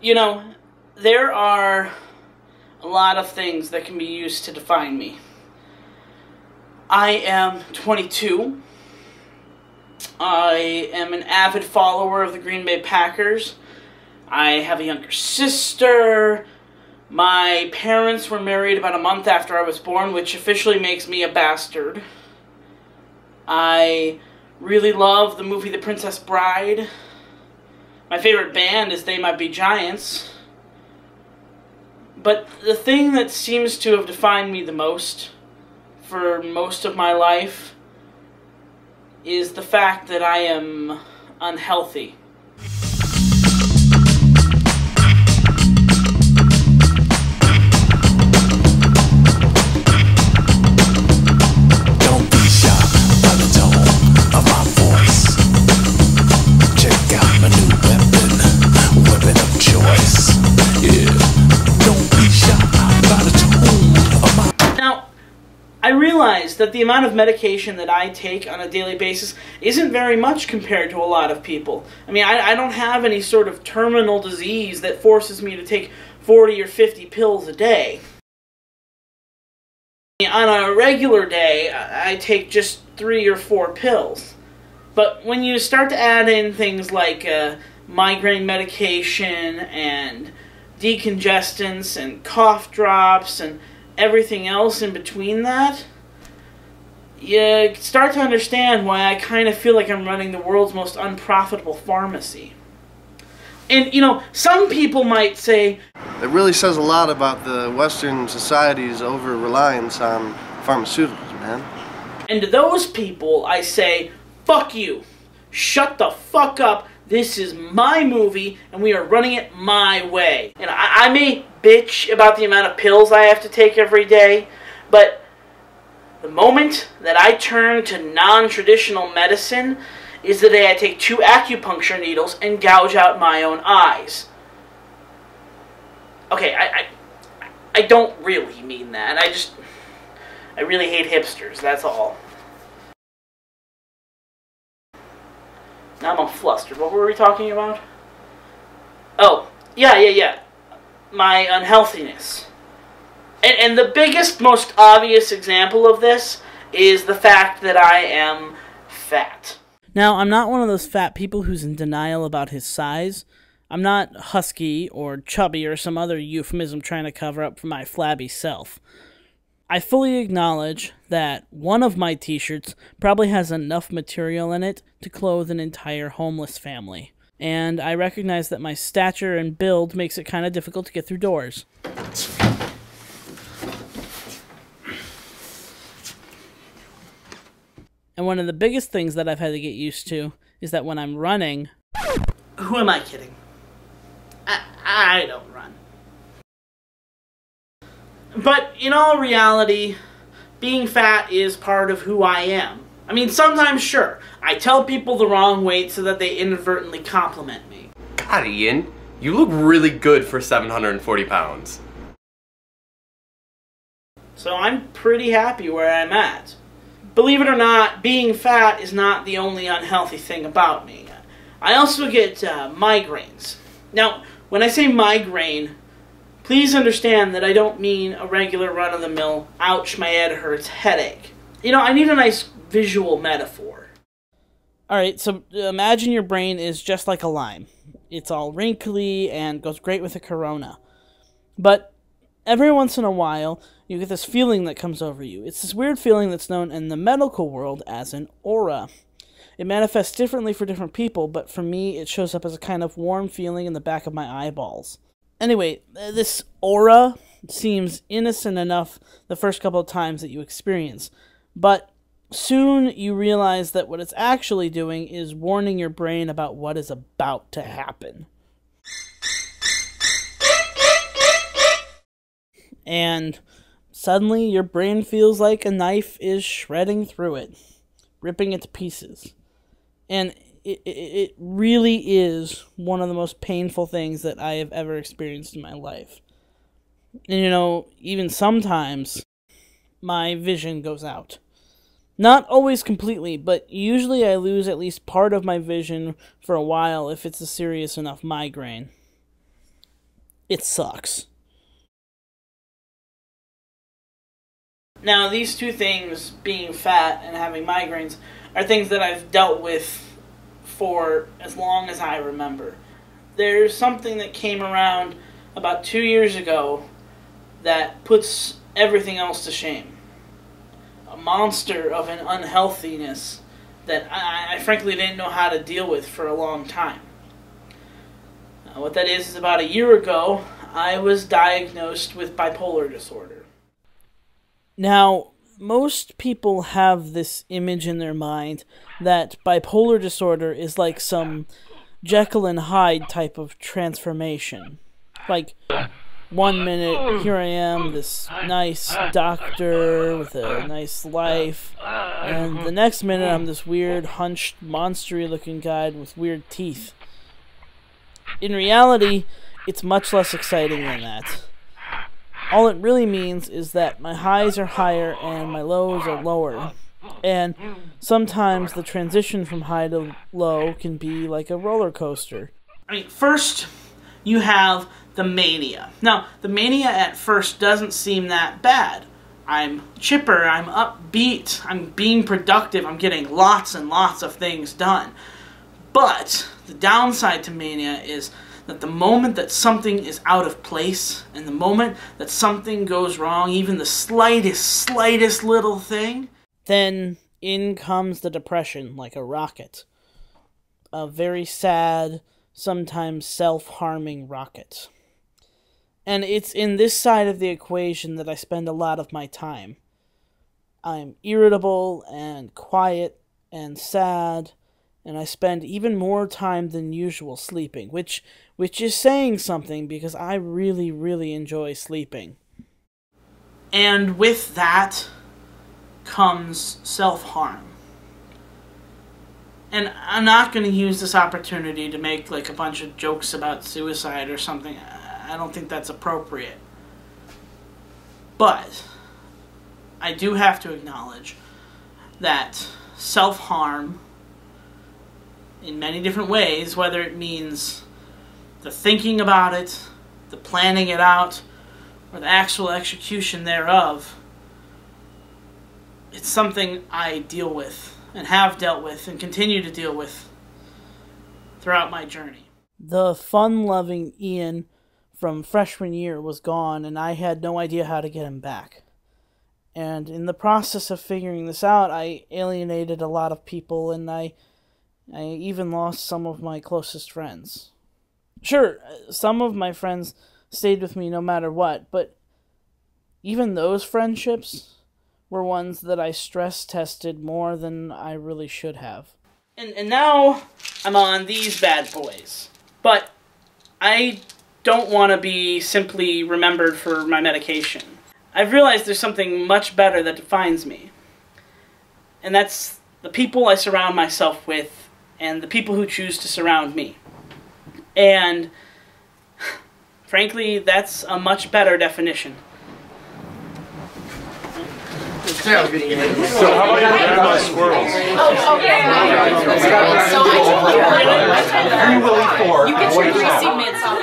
You know, there are a lot of things that can be used to define me. I am 22. I am an avid follower of the Green Bay Packers. I have a younger sister. My parents were married about a month after I was born, which officially makes me a bastard. I really love the movie The Princess Bride. My favorite band is They Might Be Giants. But the thing that seems to have defined me the most for most of my life is the fact that I am unhealthy. Don't be shy by the tone of my voice. Check out my new weapon of choice. Yeah. Don't be shy by the tone of my... Now, I realize that the amount of medication that I take on a daily basis isn't very much compared to a lot of people. I mean, I don't have any sort of terminal disease that forces me to take 40 or 50 pills a day. On a regular day, I take just 3 or 4 pills. But when you start to add in things like migraine medication and decongestants and cough drops and everything else in between that, you start to understand why I kind of feel like I'm running the world's most unprofitable pharmacy. And, you know, some people might say, it really says a lot about the Western society's over-reliance on pharmaceuticals, man. And to those people, I say, fuck you. Shut the fuck up. This is my movie, and we are running it my way. And I may bitch about the amount of pills I have to take every day, but the moment that I turn to non-traditional medicine is the day I take 2 acupuncture needles and gouge out my own eyes. Okay, I don't really mean that. I really hate hipsters, that's all. Now I'm all flustered. What were we talking about? Oh, yeah. My unhealthiness. And the biggest, most obvious example of this is the fact that I am fat. Now, I'm not one of those fat people who's in denial about his size. I'm not husky or chubby or some other euphemism trying to cover up for my flabby self. I fully acknowledge that one of my t-shirts probably has enough material in it to clothe an entire homeless family. And I recognize that my stature and build makes it kind of difficult to get through doors. And one of the biggest things that I've had to get used to is that when I'm running... Who am I kidding? I don't run. But in all reality, being fat is part of who I am. I mean, sometimes, sure, I tell people the wrong weight so that they inadvertently compliment me. God, Ian, you look really good for 740 pounds. So I'm pretty happy where I'm at. Believe it or not, being fat is not the only unhealthy thing about me. I also get migraines. Now, when I say migraine, please understand that I don't mean a regular run-of-the-mill, ouch, my head hurts headache. You know, I need a nice visual metaphor. Alright, so imagine your brain is just like a lime. It's all wrinkly and goes great with a Corona. But every once in a while, you get this feeling that comes over you. It's this weird feeling that's known in the medical world as an aura. It manifests differently for different people, but for me, it shows up as a kind of warm feeling in the back of my eyeballs. Anyway, this aura seems innocent enough the first couple of times that you experience, but soon you realize that what it's actually doing is warning your brain about what is about to happen. And suddenly your brain feels like a knife is shredding through it, ripping it to pieces. And it really is one of the most painful things that I have ever experienced in my life. And you know, even sometimes my vision goes out. Not always completely, but usually I lose at least part of my vision for a while if it's a serious enough migraine. it sucks. Now, these two things, being fat and having migraines, are things that I've dealt with for as long as I remember. There's something that came around about 2 years ago that puts everything else to shame. A monster of an unhealthiness that I frankly didn't know how to deal with for a long time. What that is about a year ago, I was diagnosed with bipolar disorder. Now, most people have this image in their mind that bipolar disorder is like some Jekyll and Hyde type of transformation. Like, 1 minute, here I am, this nice doctor with a nice life, and the next minute I'm this weird, hunched, monstery looking guy with weird teeth. In reality, it's much less exciting than that. All it really means is that my highs are higher and my lows are lower. And sometimes the transition from high to low can be like a roller coaster. I mean, first, you have the mania. Now, the mania at first doesn't seem that bad. I'm chipper, I'm upbeat, I'm being productive, I'm getting lots and lots of things done. But the downside to mania is that the moment that something is out of place, and the moment that something goes wrong, even the slightest little thing, then in comes the depression like a rocket. A very sad, sometimes self-harming rocket. And it's in this side of the equation that I spend a lot of my time. I'm irritable and quiet and sad, and I spend even more time than usual sleeping, which is saying something because I really, really enjoy sleeping. And with that comes self-harm. And I'm not going to use this opportunity to make like a bunch of jokes about suicide or something. I don't think that's appropriate. But I do have to acknowledge that self-harm in many different ways, whether it means the thinking about it, the planning it out, or the actual execution thereof, it's something I deal with, and have dealt with, and continue to deal with throughout my journey. The fun-loving Ian from freshman year was gone, and I had no idea how to get him back. And in the process of figuring this out, I alienated a lot of people, and I even lost some of my closest friends. Sure, some of my friends stayed with me no matter what, but even those friendships were ones that I stress-tested more than I really should have. And now I'm on these bad boys. But I don't want to be simply remembered for my medication. I've realized there's something much better that defines me. And that's the people I surround myself with, and the people who choose to surround me. And frankly, that's a much better definition. So how about you squirrels? So I told you. Free Willy 4. You get your greasy mitts off.